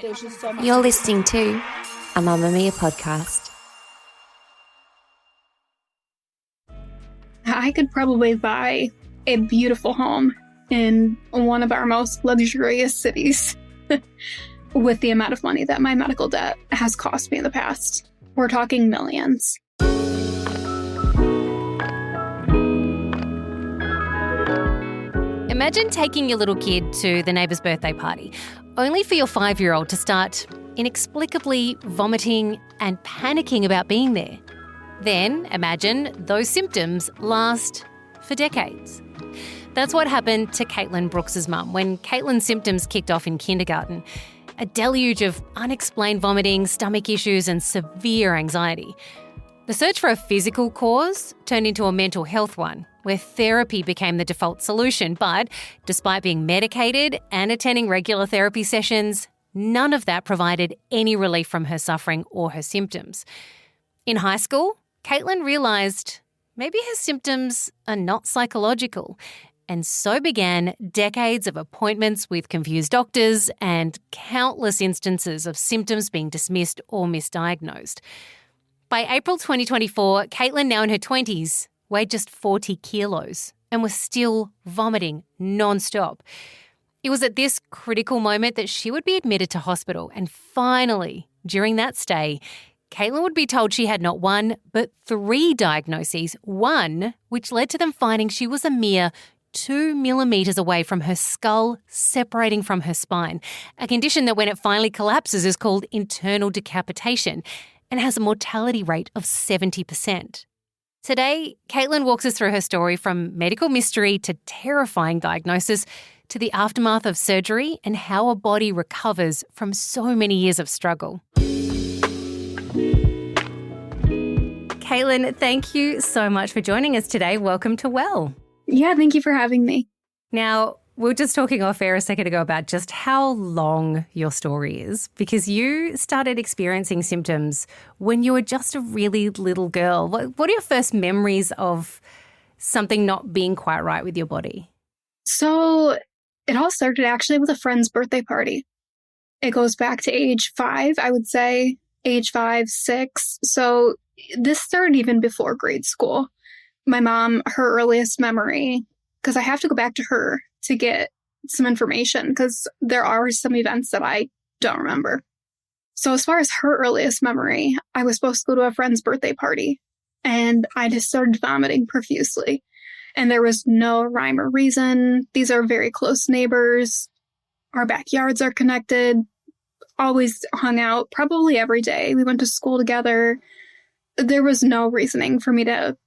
there's just so much. You're listening to a Mamma Mia podcast. I could probably buy a beautiful home in one of our most luxurious cities with the amount of money that my medical debt has cost me in the past. We're talking millions. Imagine taking your little kid to the neighbour's birthday party, only for your 5-year-old to start inexplicably vomiting and panicking about being there. Then imagine those symptoms last for decades. That's what happened to Katlyn Brooks' mum when Katlyn's symptoms kicked off in kindergarten. A deluge of unexplained vomiting, stomach issues and severe anxiety. The search for a physical cause turned into a mental health one, where therapy became the default solution. But despite being medicated and attending regular therapy sessions, none of that provided any relief from her suffering or her symptoms. In high school, Katlyn realised maybe her symptoms are not psychological, and so began decades of appointments with confused doctors and countless instances of symptoms being dismissed or misdiagnosed. By April 2024, Katlyn, now in her 20s, weighed just 40 kilos and was still vomiting nonstop. It was at this critical moment that she would be admitted to hospital, and finally, during that stay, Katlyn would be told she had not one, but 3 diagnoses, one which led to them finding she was a mere 2 millimetres away from her skull, separating from her spine, a condition that when it finally collapses is called internal decapitation and has a mortality rate of 70%. Today, Katlyn walks us through her story from medical mystery to terrifying diagnosis to the aftermath of surgery and how a body recovers from so many years of struggle. Katlyn, thank you so much for joining us today. Welcome to Well. Yeah, thank you for having me. Now, we were just talking off air a second ago about just how long your story is, because you started experiencing symptoms when you were just a really little girl. What are your first memories of something not being quite right with your body? So it all started actually with a friend's birthday party. It goes back to age 5, I would say, age 5, 6. So this started even before grade school. My mom, her earliest memory, because I have to go back to her to get some information because there are some events that I don't remember. So as far as her earliest memory, I was supposed to go to a friend's birthday party and I just started vomiting profusely. And there was no rhyme or reason. These are very close neighbors. Our backyards are connected. Always hung out probably every day. We went to school together. There was no reasoning for me to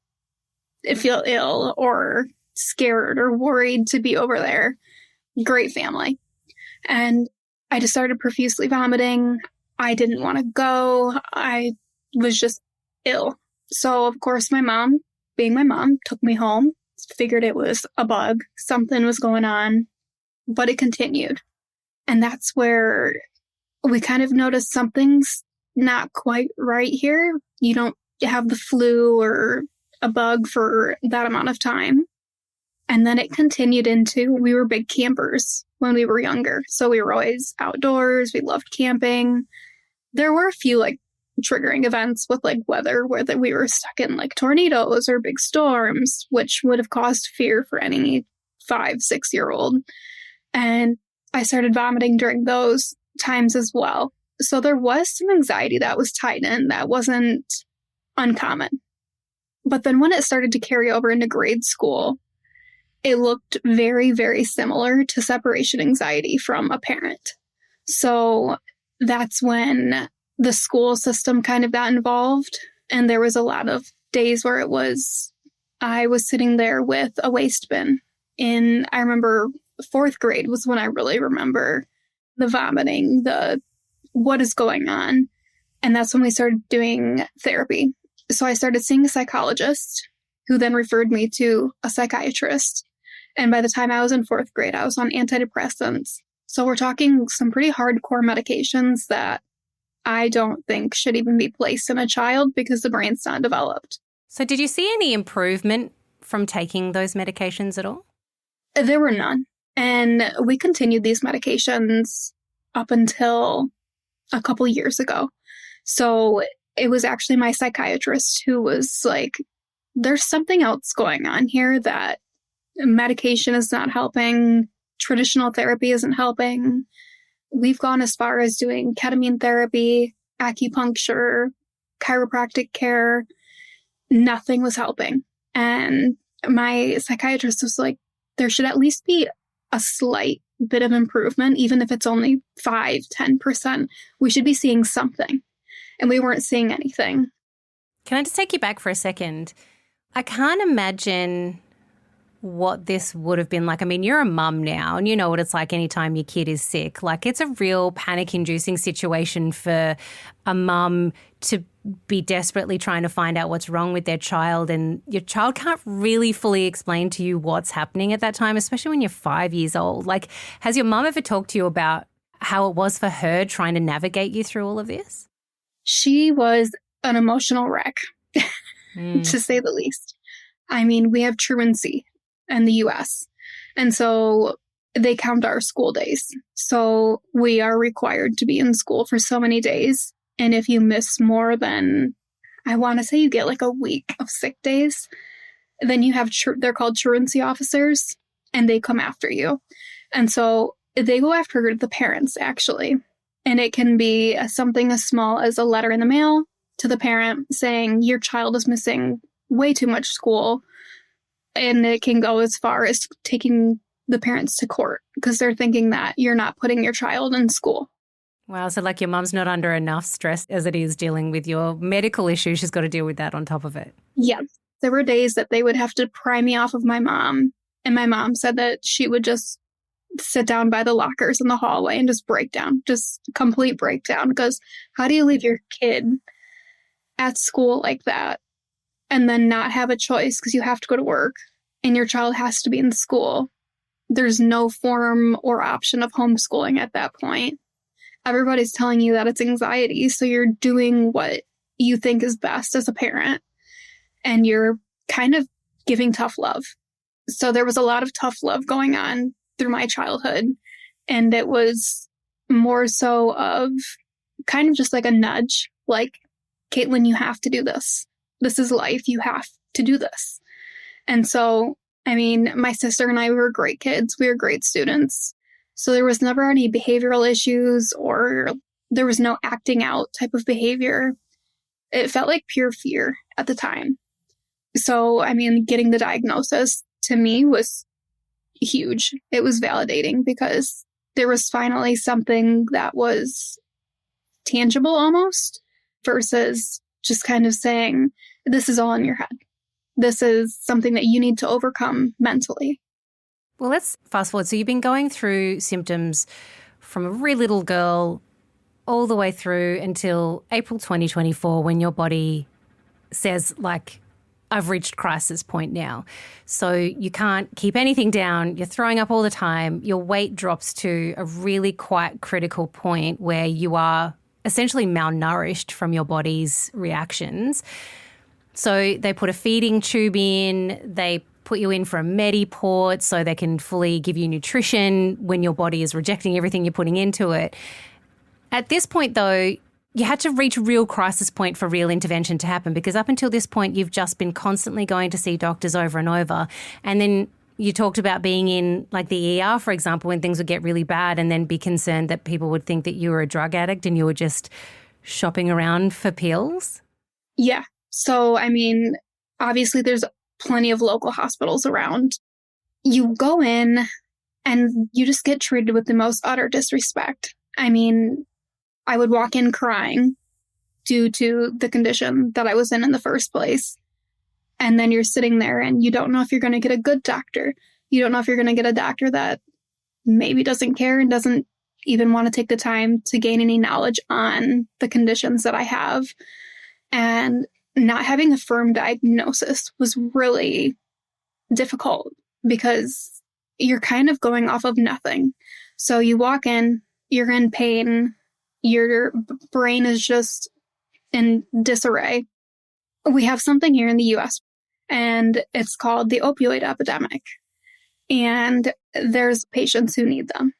feel ill or scared or worried to be over there. Great family. And I just started profusely vomiting. I didn't want to go. I was just ill. So, of course, my mom, being my mom, took me home, figured it was a bug. Something was going on, but it continued. And that's where we kind of noticed something's not quite right here. You don't have the flu or a bug for that amount of time. And then it continued into, we were big campers when we were younger. So we were always outdoors. We loved camping. There were a few triggering events with weather where we were stuck in tornadoes or big storms, which would have caused fear for any 5, 6-year-old. And I started vomiting during those times as well. So there was some anxiety that was tied in that wasn't uncommon. But then when it started to carry over into grade school, it looked very, very similar to separation anxiety from a parent. So that's when the school system kind of got involved. And there was a lot of days where I was sitting there with a waste bin. I remember 4th grade was when I really remember the vomiting, what is going on. And that's when we started doing therapy. So I started seeing a psychologist who then referred me to a psychiatrist. And by the time I was in 4th grade, I was on antidepressants. So we're talking some pretty hardcore medications that I don't think should even be placed in a child because the brain's not developed. So did you see any improvement from taking those medications at all? There were none. And we continued these medications up until a couple years ago. So it was actually my psychiatrist who was like, there's something else going on here, that medication is not helping. Traditional therapy isn't helping. We've gone as far as doing ketamine therapy, acupuncture, chiropractic care. Nothing was helping. And my psychiatrist was like, there should at least be a slight bit of improvement, even if it's only 5-10%. We should be seeing something. And we weren't seeing anything. Can I just take you back for a second? I can't imagine what this would have been like. I mean, you're a mum now and you know what it's like anytime your kid is sick. Like, it's a real panic-inducing situation for a mum to be desperately trying to find out what's wrong with their child, and your child can't really fully explain to you what's happening at that time, especially when you're 5 years old. Like, has your mum ever talked to you about how it was for her trying to navigate you through all of this? She was an emotional wreck, to say the least. I mean, we have truancy in the US, and so they count our school days. So we are required to be in school for so many days. And if you miss more than, I want to say you get like a week of sick days, then you have, they're called truancy officers, and they come after you. And so they go after the parents, actually. And it can be something as small as a letter in the mail to the parent saying your child is missing way too much school. And it can go as far as taking the parents to court because they're thinking that you're not putting your child in school. Wow. So like your mum's not under enough stress as it is dealing with your medical issues. She's got to deal with that on top of it. Yes. There were days that they would have to pry me off of my mom. And my mom said that she would just sit down by the lockers in the hallway and just break down, just complete breakdown. Because how do you leave your kid at school like that and then not have a choice because you have to go to work and your child has to be in school? There's no form or option of homeschooling at that point. Everybody's telling you that it's anxiety, so you're doing what you think is best as a parent, and you're kind of giving tough love. So there was a lot of tough love going on through my childhood, and it was more so of kind of just like a nudge, like, Katlyn, you have to do this. This is life. You have to do this. And so, I mean, my sister and I were great kids. We were great students. So there was never any behavioral issues, or there was no acting out type of behavior. It felt like pure fear at the time. So, I mean, getting the diagnosis to me was huge. It was validating because there was finally something that was tangible almost, versus just kind of saying, this is all in your head. This is something that you need to overcome mentally. Well, let's fast forward. So you've been going through symptoms from a really little girl all the way through until April 2024, when your body says, like, I've reached crisis point now. So you can't keep anything down. You're throwing up all the time. Your weight drops to a really quite critical point where you are essentially malnourished from your body's reactions. So they put a feeding tube in, they put you in for a Mediport so they can fully give you nutrition when your body is rejecting everything you're putting into it. At this point, though, you had to reach a real crisis point for real intervention to happen, because up until this point, you've just been constantly going to see doctors over and over. And then you talked about being in like the ER, for example, when things would get really bad, and then be concerned that people would think that you were a drug addict and you were just shopping around for pills. Yeah. So, I mean, obviously there's plenty of local hospitals around. You go in and you just get treated with the most utter disrespect. I mean, I would walk in crying due to the condition that I was in the first place. And then you're sitting there and you don't know if you're going to get a good doctor. You don't know if you're going to get a doctor that maybe doesn't care and doesn't even want to take the time to gain any knowledge on the conditions that I have. And not having a firm diagnosis was really difficult because you're kind of going off of nothing. So you walk in, you're in pain, your brain is just in disarray. We have something here in the US, and it's called the opioid epidemic. And there's patients who need them.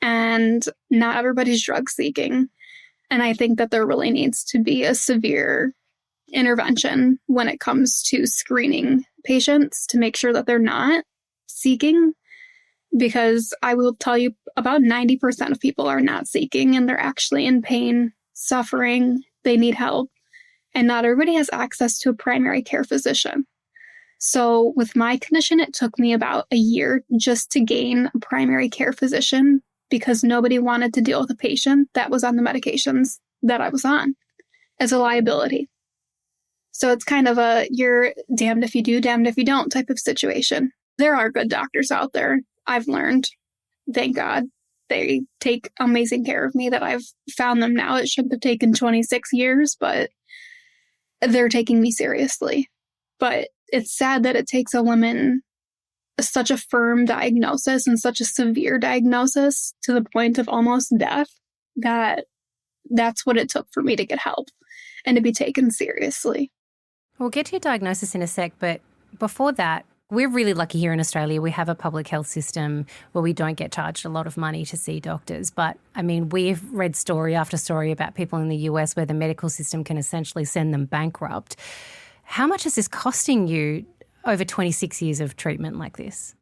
And not everybody's drug seeking. And I think that there really needs to be a severe intervention when it comes to screening patients to make sure that they're not seeking, because I will tell you about 90% of people are not seeking and they're actually in pain, suffering, they need help, and not everybody has access to a primary care physician. So with my condition, it took me about a year just to gain a primary care physician because nobody wanted to deal with a patient that was on the medications that I was on as a liability. So it's kind of a you're damned if you do, damned if you don't type of situation. There are good doctors out there. I've learned, thank God, they take amazing care of me that I've found them now. It shouldn't have taken 26 years, but they're taking me seriously. But it's sad that it takes a woman such a firm diagnosis and such a severe diagnosis to the point of almost death that's what it took for me to get help and to be taken seriously. We'll get to your diagnosis in a sec, but before that, we're really lucky here in Australia. We have a public health system where we don't get charged a lot of money to see doctors. But, I mean, we've read story after story about people in the US where the medical system can essentially send them bankrupt. How much is this costing you over 26 years of treatment like this?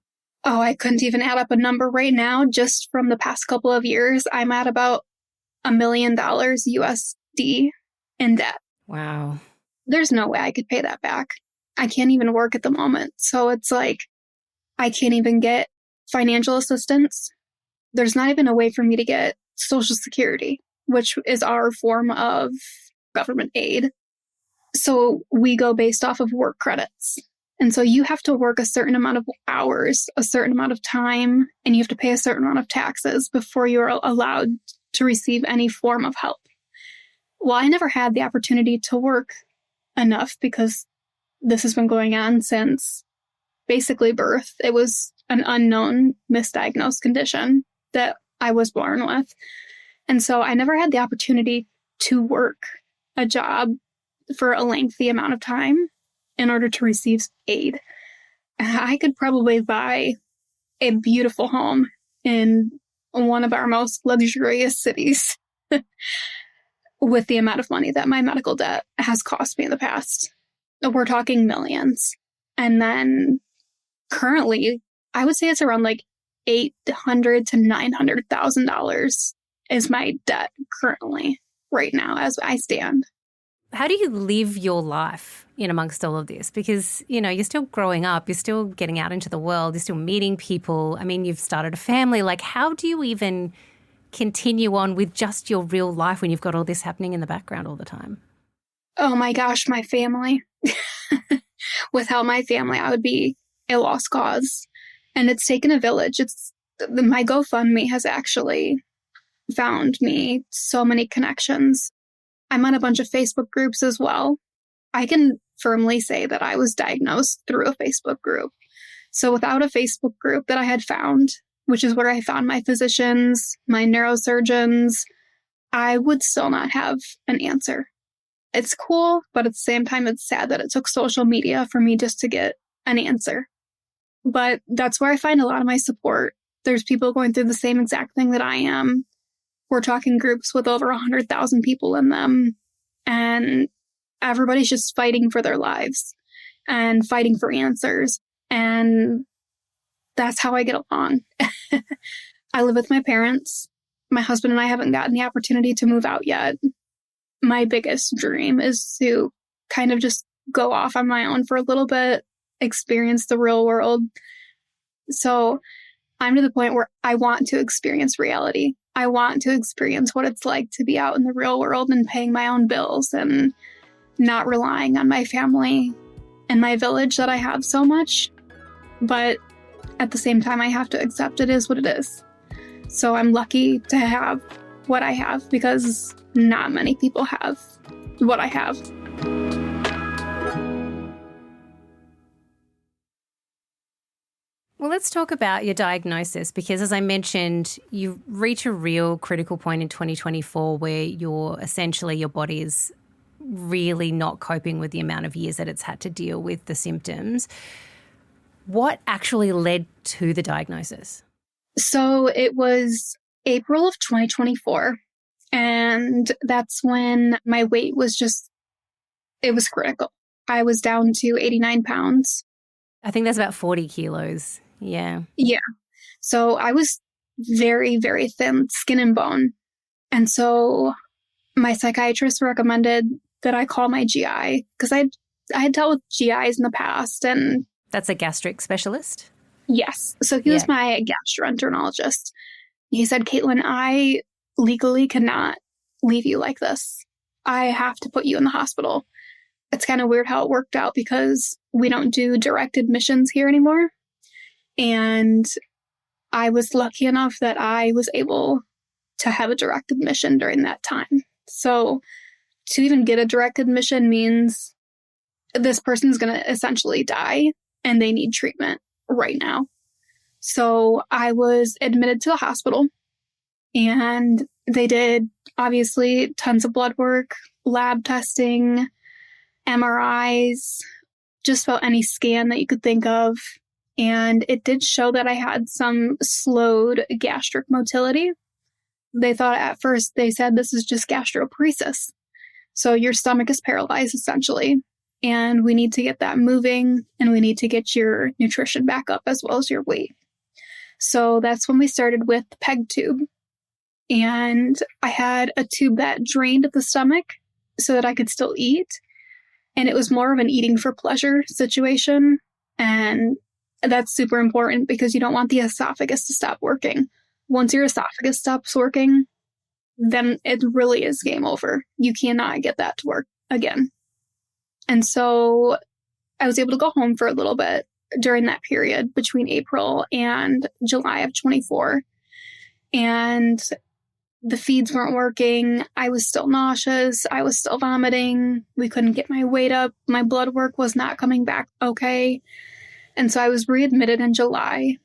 Oh, I couldn't even add up a number right now. Just from the past couple of years, I'm at about $1 million USD in debt. Wow. There's no way I could pay that back. I can't even work at the moment. So it's like, I can't even get financial assistance. There's not even a way for me to get Social Security, which is our form of government aid. So we go based off of work credits. And so you have to work a certain amount of hours, a certain amount of time, and you have to pay a certain amount of taxes before you're allowed to receive any form of help. Well, I never had the opportunity to work enough because this has been going on since basically birth. It was an unknown misdiagnosed condition that I was born with. And so I never had the opportunity to work a job for a lengthy amount of time in order to receive aid. I could probably buy a beautiful home in one of our most luxurious cities with the amount of money that my medical debt has cost me in the past. We're talking millions. And then currently, I would say it's around like $800,000 to $900,000 is my debt currently right now as I stand. How do you live your life in amongst all of this? Because, you know, you're still growing up, you're still getting out into the world, you're still meeting people. I mean, you've started a family. Like, how do you even continue on with just your real life when you've got all this happening in the background all the time? Oh my gosh, my family. Without my family, I would be a lost cause. And it's taken a village. My GoFundMe has actually found me so many connections. I'm on a bunch of Facebook groups as well. I can firmly say that I was diagnosed through a Facebook group. So without a Facebook group that I had found, which is where I found my physicians, my neurosurgeons, I would still not have an answer. It's cool, but at the same time, it's sad that it took social media for me just to get an answer. But that's where I find a lot of my support. There's people going through the same exact thing that I am. We're talking groups with over 100,000 people in them. And everybody's just fighting for their lives and fighting for answers. And that's how I get along. I live with my parents. My husband and I haven't gotten the opportunity to move out yet. My biggest dream is to kind of just go off on my own for a little bit, experience the real world. So I'm to the point where I want to experience reality. I want to experience what it's like to be out in the real world and paying my own bills and not relying on my family and my village that I have so much. But at the same time, I have to accept it is what it is. So I'm lucky to have what I have because not many people have what I have. Well, let's talk about your diagnosis because, as I mentioned, you reach a real critical point in 2024 where your body is really not coping with the amount of years that it's had to deal with the symptoms. What actually led to the diagnosis? So it was April of 2024. And that's when my weight was it was critical. I was down to 89 pounds. I think that's about 40 kilos. Yeah. Yeah. So I was very, very thin, skin and bone. And so my psychiatrist recommended that I call my GI because I had dealt with GIs in the past. And that's a gastric specialist? Yes. So he was my gastroenterologist. He said, Katlyn, I legally cannot leave you like this. I have to put you in the hospital. It's kind of weird how it worked out because we don't do direct admissions here anymore. And I was lucky enough that I was able to have a direct admission during that time. So to even get a direct admission means this person's going to essentially die and they need treatment right now. So I was admitted to the hospital and they did obviously tons of blood work, lab testing, MRIs, just about any scan that you could think of. And it did show that I had some slowed gastric motility. They thought at first, they said this is just gastroparesis. So your stomach is paralyzed essentially. And we need to get that moving and we need to get your nutrition back up as well as your weight. So that's when we started with the PEG tube. And I had a tube that drained the stomach so that I could still eat. And it was more of an eating for pleasure situation. And that's super important because you don't want the esophagus to stop working. Once your esophagus stops working, then it really is game over. You cannot get that to work again. And so I was able to go home for a little bit during that period between April and July of 24. And the feeds weren't working. I was still nauseous. I was still vomiting. We couldn't get my weight up. My blood work was not coming back okay. And so I was readmitted in July.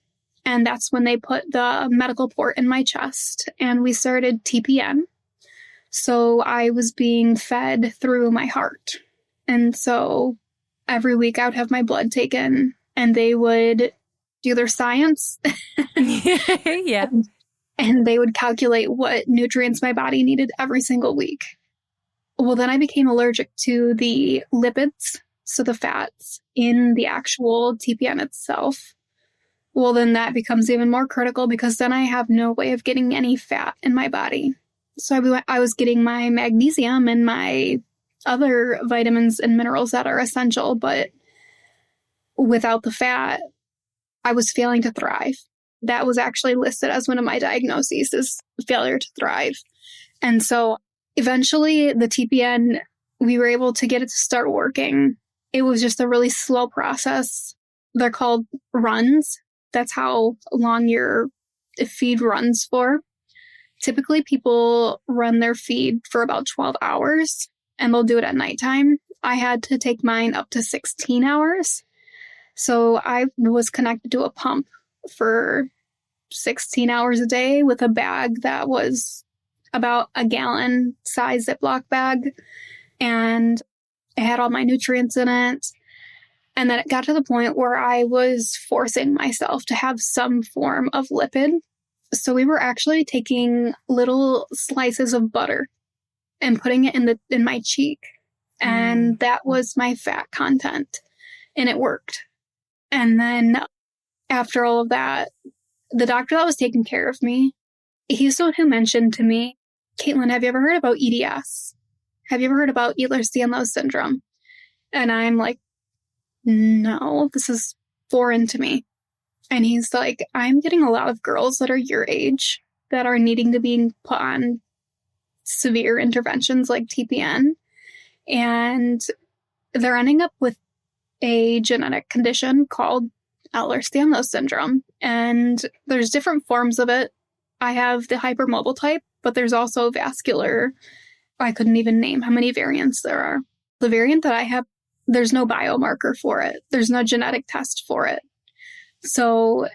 And that's when they put the medical port in my chest and we started TPN. So I was being fed through my heart. And so every week I would have my blood taken and they would do their science. Yeah. And they would calculate what nutrients my body needed every single week. Well, then I became allergic to the lipids, so the fats in the actual TPN itself. Well, then that becomes even more critical because then I have no way of getting any fat in my body. So I was getting my magnesium and my other vitamins and minerals that are essential, but without the fat, I was failing to thrive. That was actually listed as one of my diagnoses, is failure to thrive. And so eventually the TPN, we were able to get it to start working. It was just a really slow process. They're called runs. That's how long your feed runs for. Typically, people run their feed for about 12 hours, and they'll do it at nighttime. I had to take mine up to 16 hours. So I was connected to a pump for 16 hours a day with a bag that was about a gallon size Ziploc bag. And it had all my nutrients in it. And then it got to the point where I was forcing myself to have some form of lipid. So we were actually taking little slices of butter and putting it in my cheek. And that was my fat content. And it worked. And then after all of that, the doctor that was taking care of me, he's the one who mentioned to me, Katlyn, have you ever heard about EDS? Have you ever heard about Ehlers-Danlos syndrome? And I'm like, no, this is foreign to me. And he's like, I'm getting a lot of girls that are your age that are needing to be put on severe interventions like TPN. And they're ending up with a genetic condition called Ehlers-Danlos syndrome. And there's different forms of it. I have the hypermobile type, but there's also vascular. I couldn't even name how many variants there are. The variant that I have, there's no biomarker for it. There's no genetic test for it. So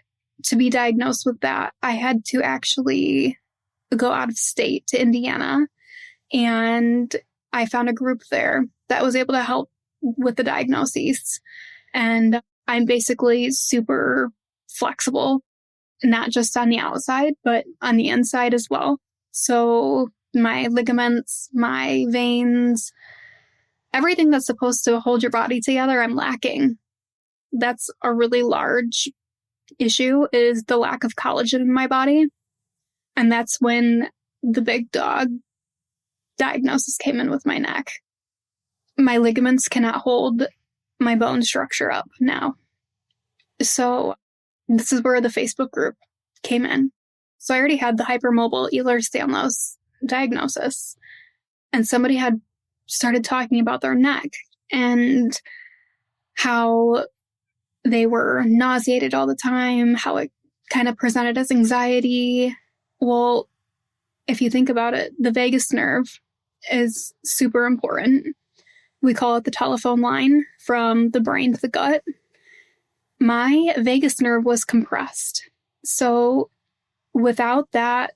to be diagnosed with that, I had to actually go out of state to Indiana. And I found a group there that was able to help with the diagnoses. And I'm basically super flexible, not just on the outside, but on the inside as well. So my ligaments, my veins, everything that's supposed to hold your body together, I'm lacking. That's a really large issue, is the lack of collagen in my body. And that's when the big dog diagnosis came in with my neck. My ligaments cannot hold my bone structure up now. So this is where the Facebook group came in. So I already had the hypermobile Ehlers-Danlos diagnosis, and somebody had started talking about their neck and how they were nauseated all the time, how it kind of presented as anxiety. Well, if you think about it, the vagus nerve is super important. We call it the telephone line from the brain to the gut. My vagus nerve was compressed. So without that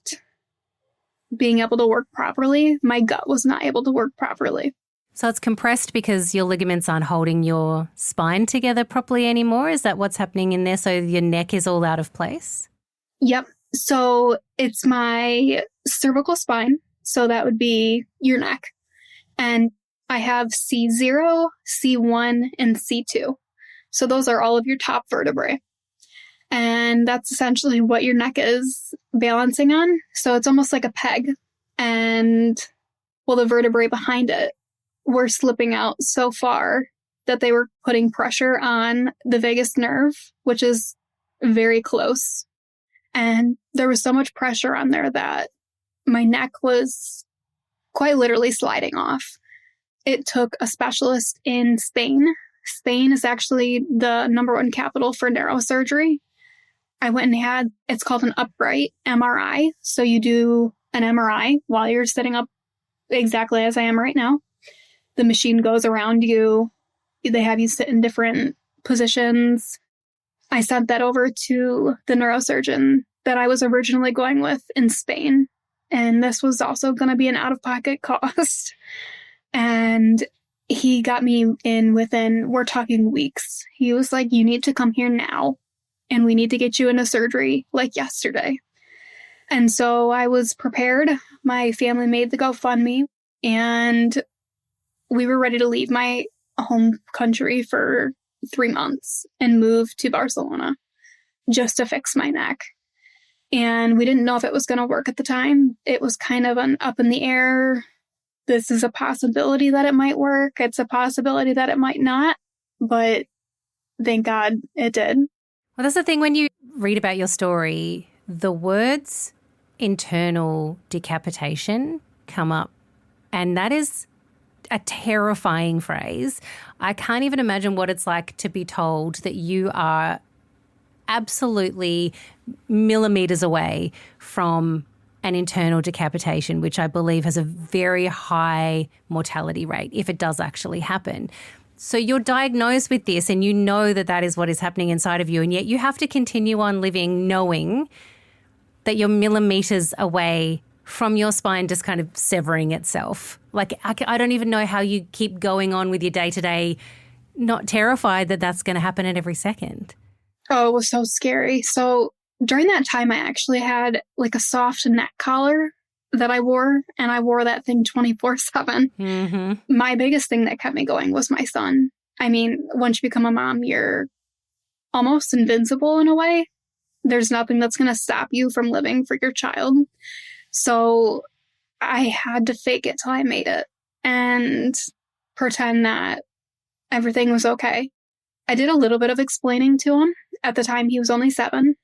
being able to work properly, my gut was not able to work properly. So it's compressed because your ligaments aren't holding your spine together properly anymore? Is that what's happening in there? So your neck is all out of place? Yep. So it's my cervical spine. So that would be your neck. And I have C0, C1, and C2. So those are all of your top vertebrae. And that's essentially what your neck is balancing on. So it's almost like a peg. And, well, the vertebrae behind it were slipping out so far that they were putting pressure on the vagus nerve, which is very close. And there was so much pressure on there that my neck was quite literally sliding off. It took a specialist in Spain. Spain is actually the #1 capital for neurosurgery. I went and had, it's called an upright MRI. So you do an MRI while you're sitting up exactly as I am right now. The machine goes around you. They have you sit in different positions. I sent that over to the neurosurgeon that I was originally going with in Spain. And this was also going to be an out-of-pocket cost. And he got me in within, we're talking weeks. He was like, you need to come here now. And we need to get you into surgery like yesterday. And so I was prepared. My family made the GoFundMe. And we were ready to leave my home country for 3 months and move to Barcelona just to fix my neck. And we didn't know if it was going to work at the time. It was kind of an up in the air. This is a possibility that it might work. It's a possibility that it might not. But thank God it did. Well, that's the thing. When you read about your story, the words internal decapitation come up. And that is a terrifying phrase. I can't even imagine what it's like to be told that you are absolutely millimeters away from an internal decapitation, which I believe has a very high mortality rate if it does actually happen. So you're diagnosed with this and you know that that is what is happening inside of you, and yet you have to continue on living knowing that you're millimeters away from your spine just kind of severing itself. Like, I don't even know how you keep going on with your day-to-day, not terrified that that's going to happen at every second. Oh, it was so scary. So during that time, I actually had like a soft neck collar that I wore, and I wore that thing 24/7. Mm-hmm. My biggest thing that kept me going was my son. I mean, once you become a mom, you're almost invincible in a way. There's nothing that's going to stop you from living for your child. So I had to fake it till I made it and pretend that everything was okay. I did a little bit of explaining to him. At the time, he was only 7.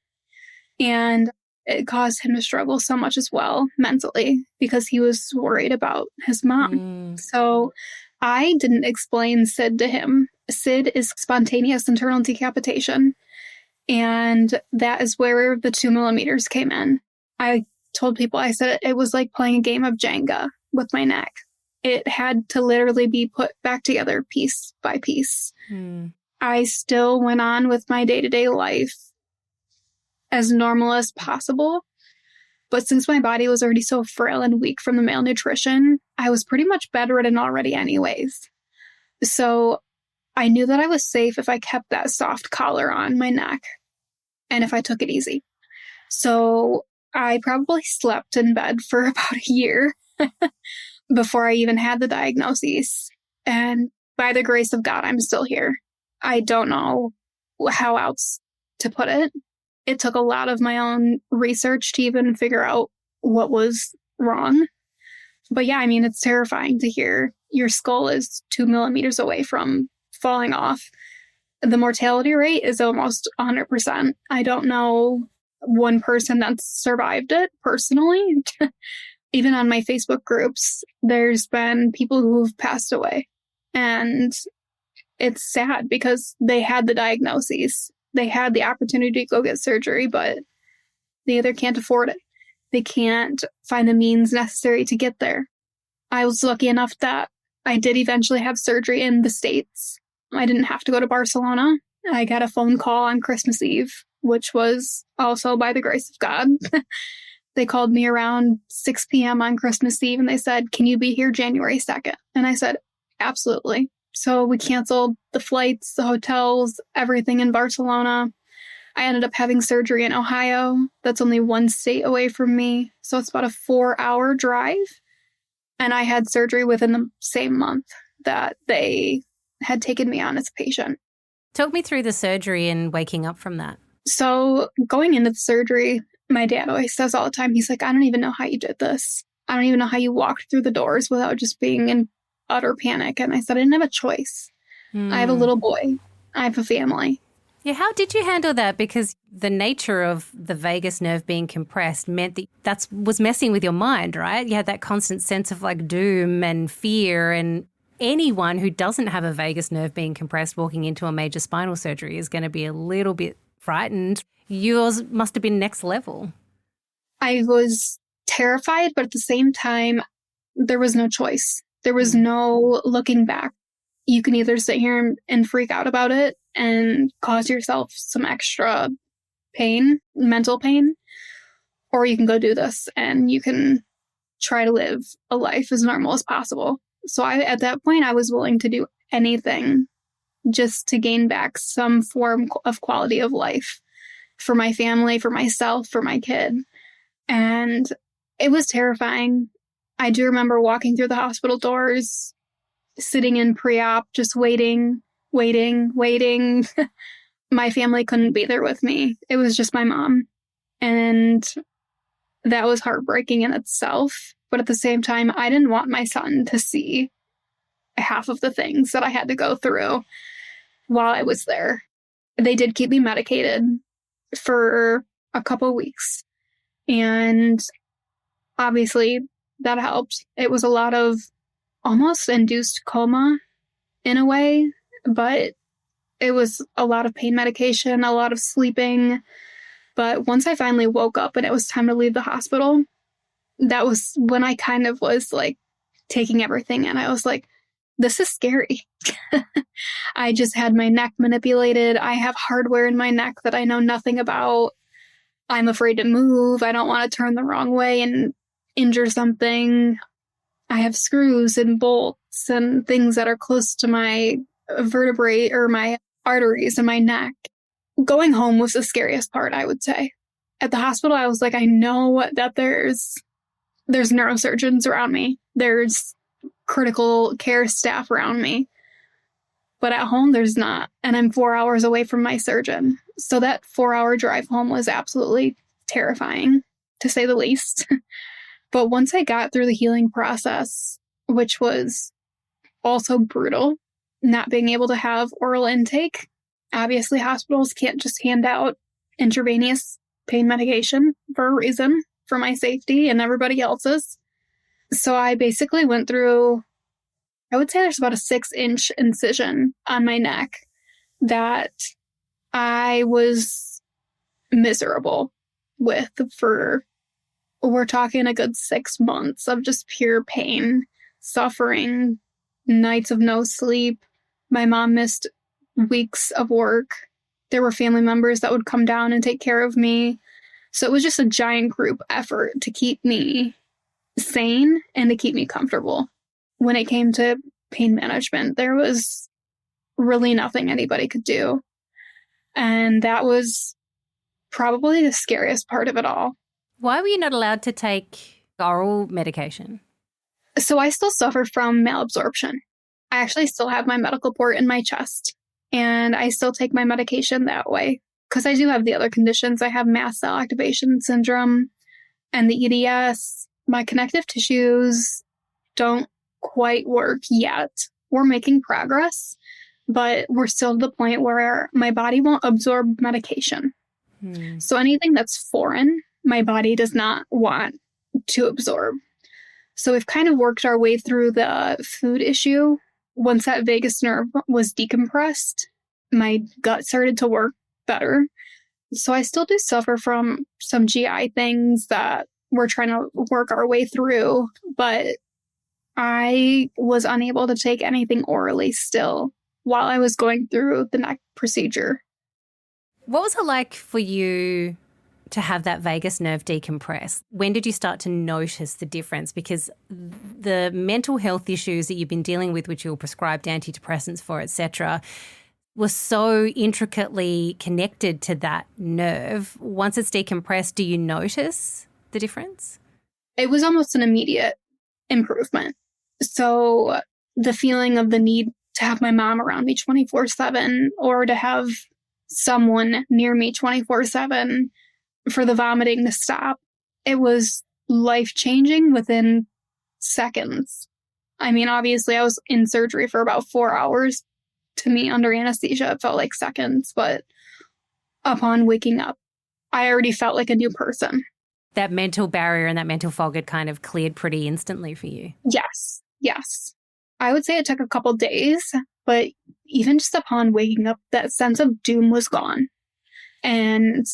And it caused him to struggle so much as well mentally because he was worried about his mom. So I didn't explain SID to him. SID is spontaneous internal decapitation. And that is where the 2 millimeters came in. I told people, I said it was like playing a game of Jenga with my neck. It had to literally be put back together piece by piece. I still went on with my day-to-day life as normal as possible. But since my body was already so frail and weak from the malnutrition, I was pretty much bedridden already anyways. So I knew that I was safe if I kept that soft collar on my neck and if I took it easy. So I probably slept in bed for about a year before I even had the diagnosis. And by the grace of God, I'm still here. I don't know how else to put it. It took a lot of my own research to even figure out what was wrong. But yeah, I mean, it's terrifying to hear your skull is 2 millimeters away from falling off. The mortality rate is almost 100%. I don't know one person that's survived it personally. Even on my Facebook groups, there's been people who've passed away. And it's sad because they had the diagnoses. They had the opportunity to go get surgery, but they either can't afford it. They can't find the means necessary to get there. I was lucky enough that I did eventually have surgery in the States. I didn't have to go to Barcelona. I got a phone call on Christmas Eve, which was also by the grace of God. They called me around 6 p.m. on Christmas Eve and they said, "Can you be here January 2nd?" And I said, "Absolutely." So we canceled the flights, the hotels, everything in Barcelona. I ended up having surgery in Ohio. That's only one state away from me. So it's about a 4-hour drive. And I had surgery within the same month that they had taken me on as a patient. Talk me through the surgery and waking up from that. So going into the surgery, my dad always says all the time, he's like, "I don't even know how you did this. I don't even know how you walked through the doors without just being in utter panic." And I said, "I didn't have a choice. I have a little boy. I have a family." Yeah, how did you handle that? Because the nature of the vagus nerve being compressed meant that was messing with your mind, right? You had that constant sense of like doom and fear, and anyone who doesn't have a vagus nerve being compressed walking into a major spinal surgery is going to be a little bit frightened. Yours must have been next level. I was terrified, but at the same time, there was no choice. There was no looking back. You can either sit here and freak out about it and cause yourself some extra pain, mental pain, or you can go do this and you can try to live a life as normal as possible. So at that point, I was willing to do anything just to gain back some form of quality of life for my family, for myself, for my kid. And it was terrifying. I do remember walking through the hospital doors, sitting in pre-op, just waiting. My family couldn't be there with me. It was just my mom. And that was heartbreaking in itself. But at the same time, I didn't want my son to see half of the things that I had to go through while I was there. They did keep me medicated for a couple weeks. And obviously that helped. It was a lot of almost induced coma in a way, but it was a lot of pain medication, a lot of sleeping. But once I finally woke up and it was time to leave the hospital, that was when I kind of was like taking everything in. I was like, this is scary. I just had my neck manipulated. I have hardware in my neck that I know nothing about. I'm afraid to move. I don't want to turn the wrong way and injure something. I have screws and bolts and things that are close to my vertebrae or my arteries in my neck. Going home was the scariest part, I would say. At the hospital, I was like, I know that there's neurosurgeons around me. There's critical care staff around me. But at home, there's not. And I'm 4 hours away from my surgeon. So that 4-hour drive home was absolutely terrifying, to say the least. But once I got through the healing process, which was also brutal, not being able to have oral intake. Obviously, hospitals can't just hand out intravenous pain medication for a reason, for my safety and everybody else's. So I basically went through, I would say there's about a 6-inch incision on my neck that I was miserable with for, we're talking a good 6 months of just pure pain, suffering, nights of no sleep. My mom missed weeks of work. There were family members that would come down and take care of me. So it was just a giant group effort to keep me sane and to keep me comfortable. When it came to pain management, there was really nothing anybody could do. And that was probably the scariest part of it all. Why were you not allowed to take oral medication? So I still suffer from malabsorption. I actually still have my medical port in my chest, and I still take my medication that way because I do have the other conditions. I have mast cell activation syndrome and the EDS. My connective tissues don't quite work yet. We're making progress, but we're still to the point where my body won't absorb medication. So anything that's foreign, my body does not want to absorb. So we've kind of worked our way through the food issue. Once that vagus nerve was decompressed, my gut started to work better. So I still do suffer from some GI things that we're trying to work our way through, but I was unable to take anything orally still while I was going through the neck procedure. What was it like for you to have that vagus nerve decompress? When did you start to notice the difference? Because the mental health issues that you've been dealing with, which you were prescribed antidepressants for, etc., were so intricately connected to that nerve. Once it's decompressed, do you notice the difference? It was almost an immediate improvement. So the feeling of the need to have my mom around me 24/7 or to have someone near me 24/7 for the vomiting to stop, it was life-changing within seconds. I mean, obviously, I was in surgery for about 4 hours. To me, under anesthesia, it felt like seconds, but upon waking up, I already felt like a new person. That mental barrier and that mental fog had kind of cleared pretty instantly for you. Yes. I would say it took a couple days, but even just upon waking up, that sense of doom was gone. And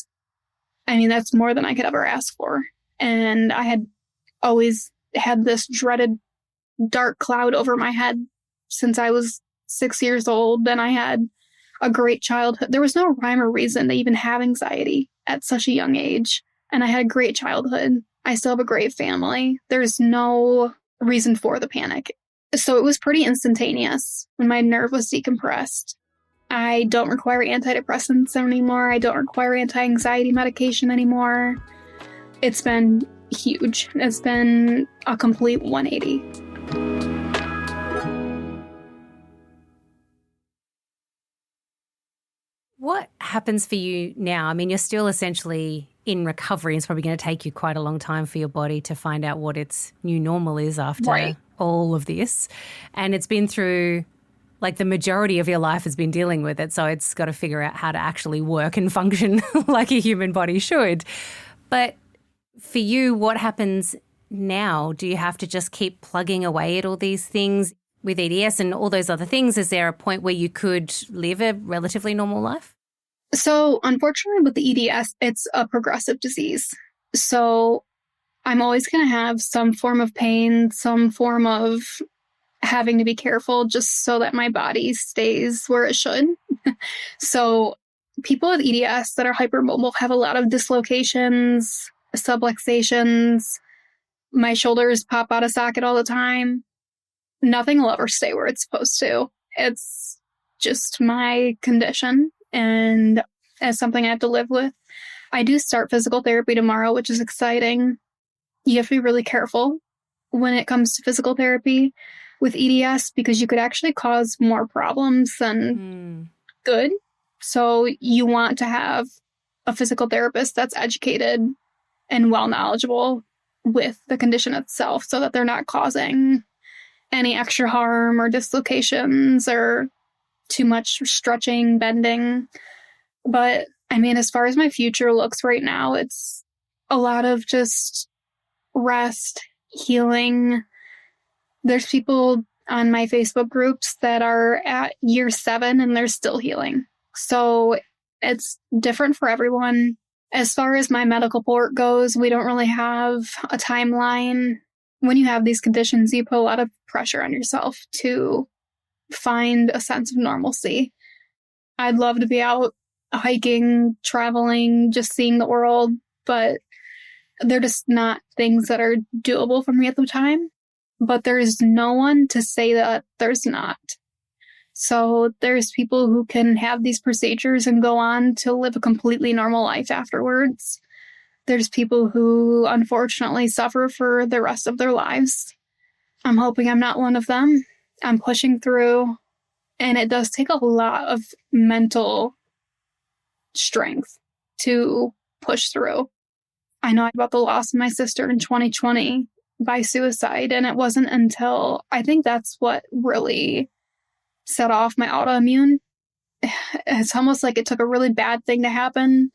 I mean, that's more than I could ever ask for. And I had always had this dreaded dark cloud over my head since I was 6 years old. And I had a great childhood. There was no rhyme or reason to even have anxiety at such a young age. And I had a great childhood. I still have a great family. There's no reason for the panic. So it was pretty instantaneous when my nerve was decompressed. I don't require antidepressants anymore. I don't require anti-anxiety medication anymore. It's been huge. It's been a complete 180. What happens for you now? I mean, you're still essentially in recovery. It's probably going to take you quite a long time for your body to find out what its new normal is after all of this. And it's been through, like, the majority of your life has been dealing with it. So it's got to figure out how to actually work and function like a human body should. But for you, what happens now? Do you have to just keep plugging away at all these things with EDS and all those other things? Is there a point where you could live a relatively normal life? So unfortunately with the EDS, it's a progressive disease. So I'm always going to have some form of pain, some form of having to be careful just so that my body stays where it should. So people with EDS that are hypermobile have a lot of dislocations, subluxations. My shoulders pop out of socket all the time. Nothing will ever stay where it's supposed to. It's just my condition, and it's something I have to live with. I do start physical therapy tomorrow, which is exciting. You have to be really careful when it comes to physical therapy with EDS because you could actually cause more problems than good. So you want to have a physical therapist that's educated and well knowledgeable with the condition itself so that they're not causing any extra harm or dislocations or too much stretching, bending. But I mean, as far as my future looks right now, it's a lot of just rest, healing. There's people on my Facebook groups that are at year 7 and they're still healing. So it's different for everyone. As far as my medical port goes, we don't really have a timeline. When you have these conditions, you put a lot of pressure on yourself to find a sense of normalcy. I'd love to be out hiking, traveling, just seeing the world, but they're just not things that are doable for me at the time. But there's no one to say that there's not. So there's people who can have these procedures and go on to live a completely normal life afterwards. There's people who unfortunately suffer for the rest of their lives. I'm hoping I'm not one of them. I'm pushing through, and it does take a lot of mental strength to push through. I know about the loss of my sister in 2020 by suicide, and it wasn't until I think that's what really set off my autoimmune. It's almost like it took a really bad thing to happen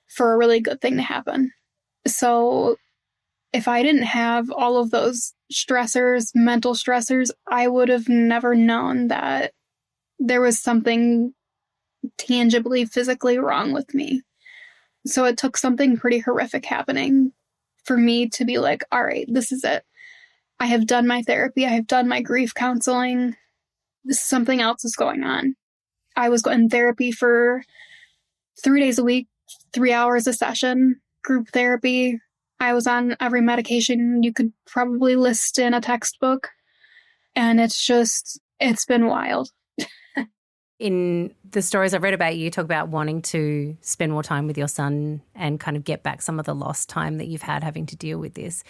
for a really good thing to happen. So if I didn't have all of those stressors, mental stressors, I would have never known that there was something tangibly, physically wrong with me. So it took something pretty horrific happening for me to be like, all right, this is it. I have done my therapy. I have done my grief counseling. Something else is going on. I was in therapy for 3 days a week, 3 hours a session, group therapy. I was on every medication you could probably list in a textbook. And it's been wild. In the stories I've read about you, you talk about wanting to spend more time with your son and kind of get back some of the lost time that you've had having to deal with this.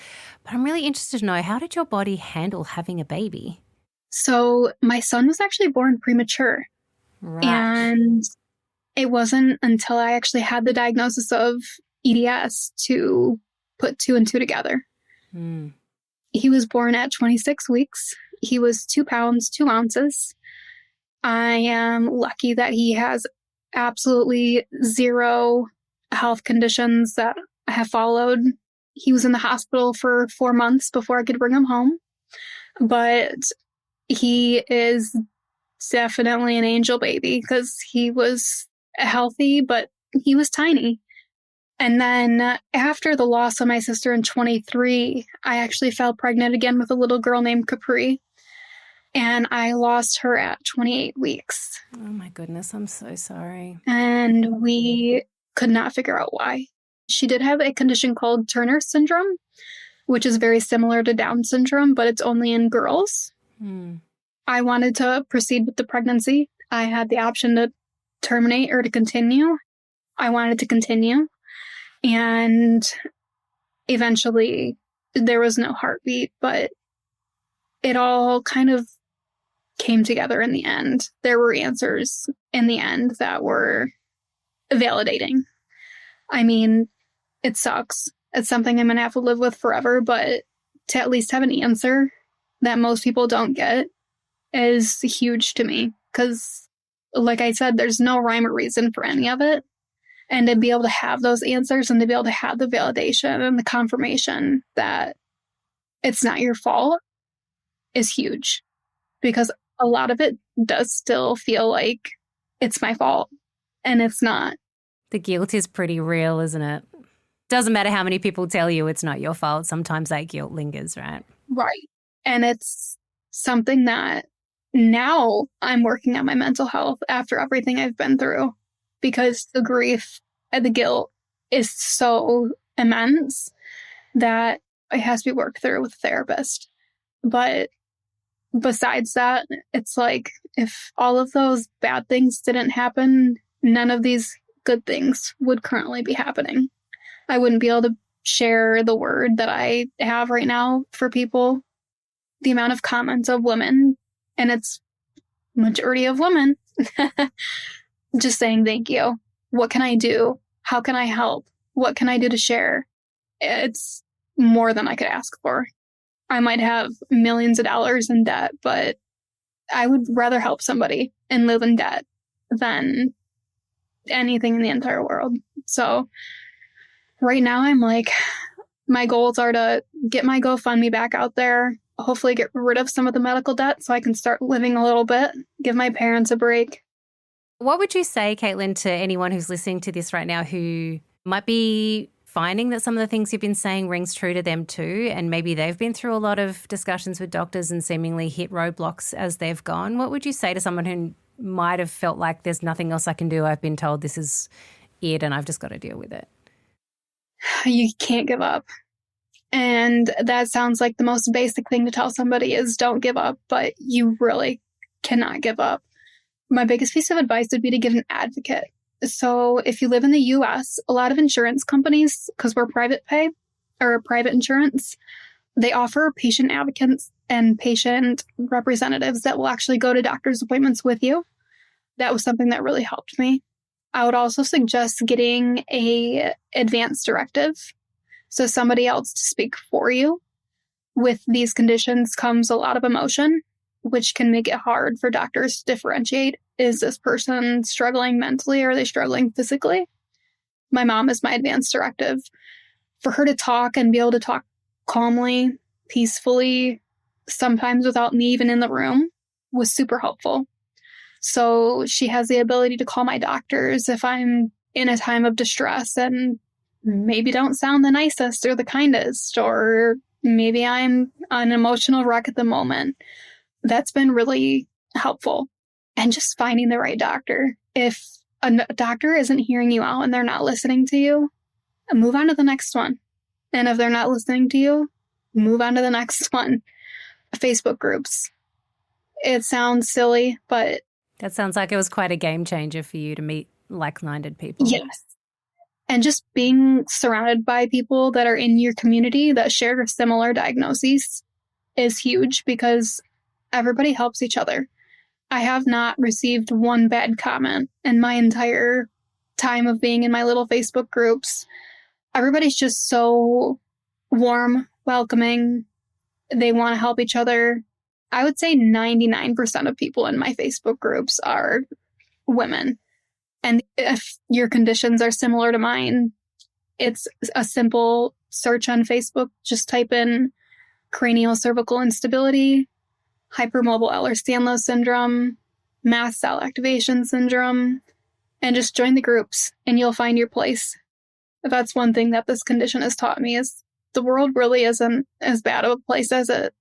But I'm really interested to know, how did your body handle having a baby? So my son was actually born premature. Right. And it wasn't until I actually had the diagnosis of EDS to put 2 and 2 together. Mm. He was born at 26 weeks. He was 2 pounds, 2 ounces. I am lucky that he has absolutely zero health conditions that I have followed. He was in the hospital for 4 months before I could bring him home. But he is definitely an angel baby because he was healthy, but he was tiny. And then after the loss of my sister in 23, I actually fell pregnant again with a little girl named Capri. And I lost her at 28 weeks. Oh my goodness, I'm so sorry. And we could not figure out why. She did have a condition called Turner syndrome, which is very similar to Down syndrome, but it's only in girls. Mm. I wanted to proceed with the pregnancy. I had the option to terminate or to continue. I wanted to continue. And eventually there was no heartbeat, but it all kind of came together in the end. There were answers in the end that were validating. I mean, it sucks. It's something I'm going to have to live with forever, but to at least have an answer that most people don't get is huge to me. Because, like I said, there's no rhyme or reason for any of it. And to be able to have those answers and to be able to have the validation and the confirmation that it's not your fault is huge. Because a lot of it does still feel like it's my fault, and it's not. The guilt is pretty real, isn't it? Doesn't matter how many people tell you it's not your fault. Sometimes that guilt lingers, right? Right. And it's something that now I'm working on my mental health after everything I've been through, because the grief and the guilt is so immense that it has to be worked through with a therapist. But besides that, it's like if all of those bad things didn't happen, none of these good things would currently be happening. I wouldn't be able to share the word that I have right now for people. The amount of comments of women, and it's majority of women, just saying thank you. What can I do? How can I help? What can I do to share? It's more than I could ask for. I might have millions of dollars in debt, but I would rather help somebody and live in debt than anything in the entire world. So right now I'm like, my goals are to get my GoFundMe back out there, hopefully get rid of some of the medical debt so I can start living a little bit, give my parents a break. What would you say, Katlyn, to anyone who's listening to this right now who might be finding that some of the things you've been saying rings true to them too, and maybe they've been through a lot of discussions with doctors and seemingly hit roadblocks as they've gone? What would you say to someone who might have felt like there's nothing else I can do? I've been told this is it and I've just got to deal with it. You can't give up. And that sounds like the most basic thing to tell somebody is don't give up, but you really cannot give up. My biggest piece of advice would be to get an advocate. So if you live in the US, a lot of insurance companies, because we're private pay or private insurance, they offer patient and patient representatives that will actually go to doctor's appointments with you. That was something that really helped me. I would also suggest getting a advance directive, so somebody else to speak for you. With these conditions comes a lot of emotion, which can make it hard for doctors to differentiate. Is this person struggling mentally or are they struggling physically? My mom is my advance directive. For her to talk and be able to talk calmly, peacefully, sometimes without me even in the room, was super helpful. So she has the ability to call my doctors if I'm in a time of distress and maybe don't sound the nicest or the kindest, or maybe I'm an emotional wreck at the moment. That's been really helpful. And just finding the right doctor. If a doctor isn't hearing you out and they're not listening to you, move on to the next one. And if they're not listening to you, move on to the next one. Facebook groups. It sounds silly, but... That sounds like it was quite a game changer for you to meet like-minded people. Yes. And just being surrounded by people that are in your community that share similar diagnoses is huge because everybody helps each other. I have not received one bad comment in my entire time of being in my little Facebook groups. Everybody's just so warm, welcoming. They want to help each other. I would say 99% of people in my Facebook groups are women. And if your conditions are similar to mine, it's a simple search on Facebook. Just type in Craniocervical Instability, hypermobile Ehlers-Danlos syndrome, mast cell activation syndrome, and just join the groups and you'll find your place. That's one thing that this condition has taught me is the world really isn't as bad of a place as it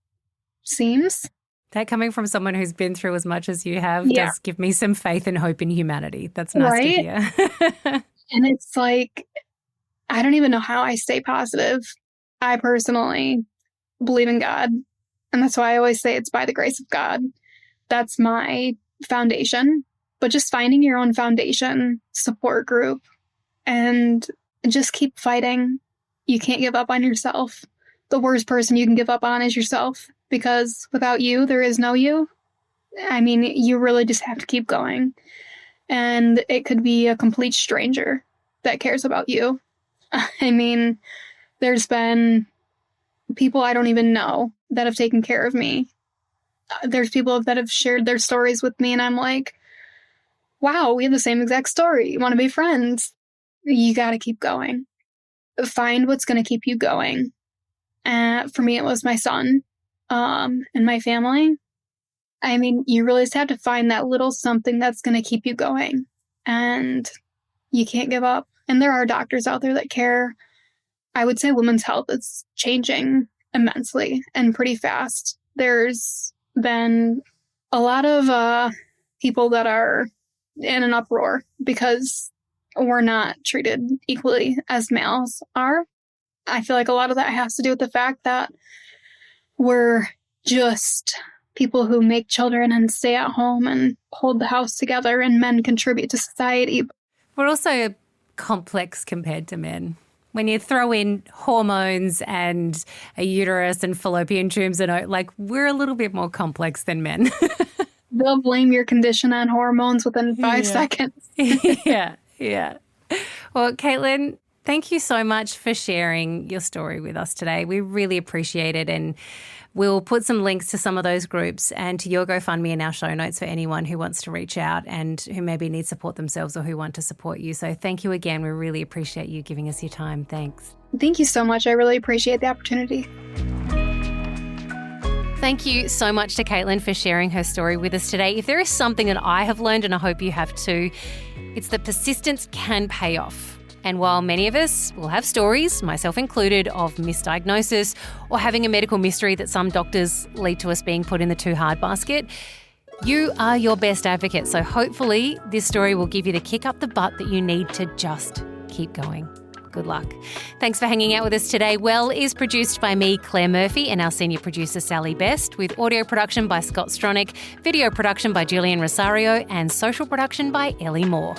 seems. That coming from someone who's been through as much as you have does give me some faith and hope in humanity. That's nice to hear. And it's like, I don't even know how I stay positive. I personally believe in God. And that's why I always say it's by the grace of God. That's my foundation. But just finding your own foundation, support group, and just keep fighting. You can't give up on yourself. The worst person you can give up on is yourself. Because without you, there is no you. I mean, you really just have to keep going. And it could be a complete stranger that cares about you. I mean, there's been people I don't even know that have taken care of me. There's people that have shared their stories with me, and I'm like, wow, we have the same exact story. You want to be friends? You got to keep going. Find what's going to keep you going. For me, it was my son. And my family. I mean, you really just have to find that little something that's going to keep you going. And you can't give up. And there are doctors out there that care. I would say women's health is changing immensely and pretty fast. There's been a lot of people that are in an uproar because we're not treated equally as males are. I feel like a lot of that has to do with the fact that we're just people who make children and stay at home and hold the house together, and men contribute to society. We're also complex compared to men. When you throw in hormones and a uterus and fallopian tubes, and we're a little bit more complex than men. They'll blame your condition on hormones within 5 seconds. Yeah. Well, Katlyn, thank you so much for sharing your story with us today. We really appreciate it, and we'll put some links to some of those groups and to your GoFundMe in our show notes for anyone who wants to reach out and who maybe need support themselves or who want to support you. So thank you again. We really appreciate you giving us your time. Thanks. Thank you so much. I really appreciate the opportunity. Thank you so much to Katlyn for sharing her story with us today. If there is something that I have learned, and I hope you have too, it's that persistence can pay off. And while many of us will have stories, myself included, of misdiagnosis or having a medical mystery that some doctors lead to us being put in the too hard basket, you are your best advocate. So hopefully this story will give you the kick up the butt that you need to just keep going. Good luck. Thanks for hanging out with us today. Well is produced by me, Claire Murphy, and our senior producer, Sally Best, with audio production by Scott Stronach, video production by Julian Rosario, and social production by Ellie Moore.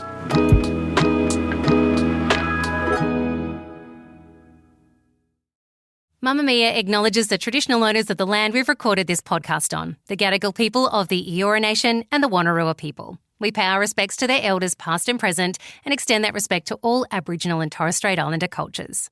Mamma Mia acknowledges the traditional owners of the land we've recorded this podcast on, the Gadigal people of the Eora Nation and the Wonnarua people. We pay our respects to their elders past and present and extend that respect to all Aboriginal and Torres Strait Islander cultures.